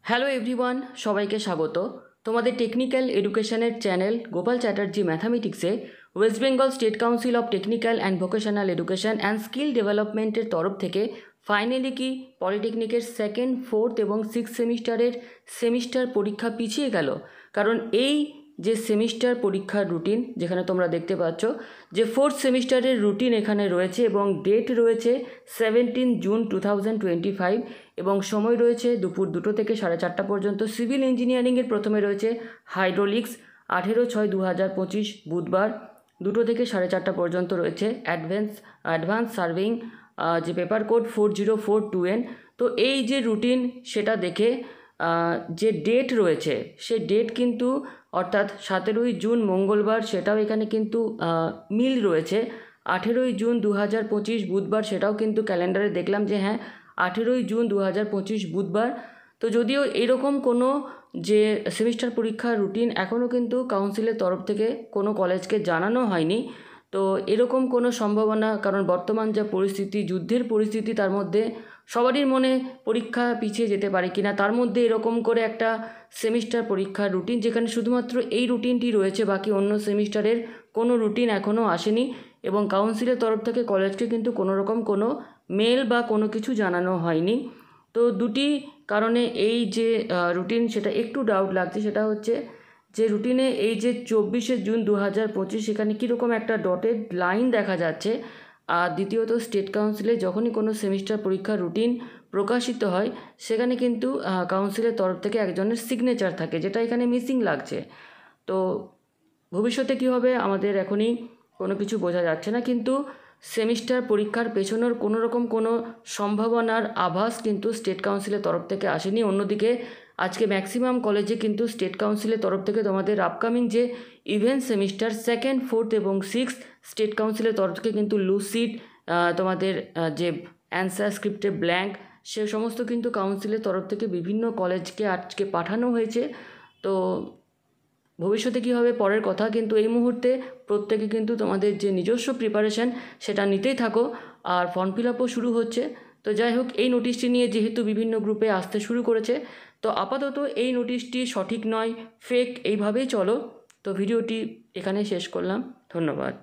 Hello everyone, সবাইকে স্বাগত। তোমাদের টেকনিক্যাল এডুকেশনের চ্যানেল গোপাল চ্যাটার্জি ম্যাথামেটিক্সে West Bengal state council of technical and vocational education and skill ডেভেলপমেন্টের তরফ থেকে ফাইনালি কি পলিটেকনিকের সেকেন্ড, ফোর্থ এবং সিক্স সেমিস্টারের সেমিস্টার পরীক্ষা পিছিয়ে গেল। কারণ এই যে সেমিস্টার পরীক্ষার রুটিন যেখানে তোমরা দেখতে পাচ্ছ যে ফোর্থ সেমিস্টারের রুটিন এখানে রয়েছে এবং ডেট রয়েছে 17 জুন 2025 এবং সময় রয়েছে দুপুর 2টো থেকে 4:30 পর্যন্ত। সিভিল ইঞ্জিনিয়ারিংয়ের প্রথমে রয়েছে হাইড্রোলিক্স 18/6/2025 বুধবার 2টো থেকে 4:30 পর্যন্ত রয়েছে অ্যাডভান্স সার্ভেইং যে পেপার কোড 4042N। তো এই যে রুটিন সেটা দেখে যে ডেট রয়েছে সে ডেট কিন্তু অর্থাৎ 17ই জুন মঙ্গলবার সেটাও এখানে কিন্তু মিল রয়েছে। 18ই জুন 2025 বুধবার সেটাও কিন্তু ক্যালেন্ডারে দেখলাম যে হ্যাঁ 18ই জুন 2025 বুধবার। তো যদিও এরকম কোনো যে সেমিস্টার পরীক্ষার রুটিন এখনও কিন্তু কাউন্সিলের তরফ থেকে কোনো কলেজকে জানানো হয়নি। তো এরকম কোনো সম্ভাবনা, কারণ বর্তমান যা পরিস্থিতি, যুদ্ধের পরিস্থিতি, তার মধ্যে সবারই মনে পরীক্ষা পিছিয়ে যেতে পারে কিনা, তার মধ্যে এরকম করে একটা সেমিস্টার পরীক্ষার রুটিন যেখানে শুধুমাত্র এই রুটিনটি রয়েছে, বাকি অন্য সেমিস্টারের কোনো রুটিন এখনও আসেনি এবং কাউন্সিলের তরফ থেকে কলেজকে কিন্তু কোনো রকম কোনো মেল বা কোনো কিছু জানানো হয়নি। তো দুটি কারণে এই যে রুটিন সেটা একটু ডাউট লাগছে। সেটা হচ্ছে যে রুটিনে এই যে 24শে জুন 2025 সেখানে কীরকম একটা ডটেড লাইন দেখা যাচ্ছে। আর দ্বিতীয়ত স্টেট কাউন্সিলে যখনই কোনো সেমিস্টার পরীক্ষার রুটিন প্রকাশিত হয় সেখানে কিন্তু কাউন্সিলের তরফ থেকে একজনের সিগনেচার থাকে, যেটা এখানে মিসিং লাগছে। তো ভবিষ্যতে কী হবে আমাদের এখনই কোনো কিছু বোঝা যাচ্ছে না, কিন্তু সেমিস্টার পরীক্ষার পেছনের কোনো রকম কোনো সম্ভাবনার আভাস কিন্তু স্টেট কাউন্সিলের তরফ থেকে আসেনি। অন্যদিকে আজকে ম্যাক্সিমাম কলেজে কিন্তু স্টেট কাউন্সিলের তরফ থেকে তোমাদের আপকামিং যে ইভেন্ট সেমিস্টার সেকেন্ড, ফোর্থ এবং সিক্সথ স্টেট কাউন্সিলের তরফ থেকে কিন্তু লুসিড তোমাদের যে অ্যান্সার স্ক্রিপ্টে ব্ল্যাঙ্ক সে সমস্ত কিন্তু কাউন্সিলের তরফ থেকে বিভিন্ন কলেজকে আজকে পাঠানো হয়েছে। তো ভবিষ্যতে কী হবে পরের কথা, কিন্তু এই মুহূর্তে প্রত্যেকে কিন্তু তোমাদের যে নিজস্ব প্রিপারেশান সেটা নিতেই থাকো। আর ফর্ম ফিল আপও শুরু হচ্ছে। তো যাই হোক, এই নোটিশটি নিয়ে যেহেতু বিভিন্ন গ্রুপে আসতে শুরু করেছে, তো আপাতত এই নোটিশটি সঠিক নয়, ফেক, এইভাবেই চলো। তো ভিডিওটি এখানে শেষ করলাম। ধন্যবাদ।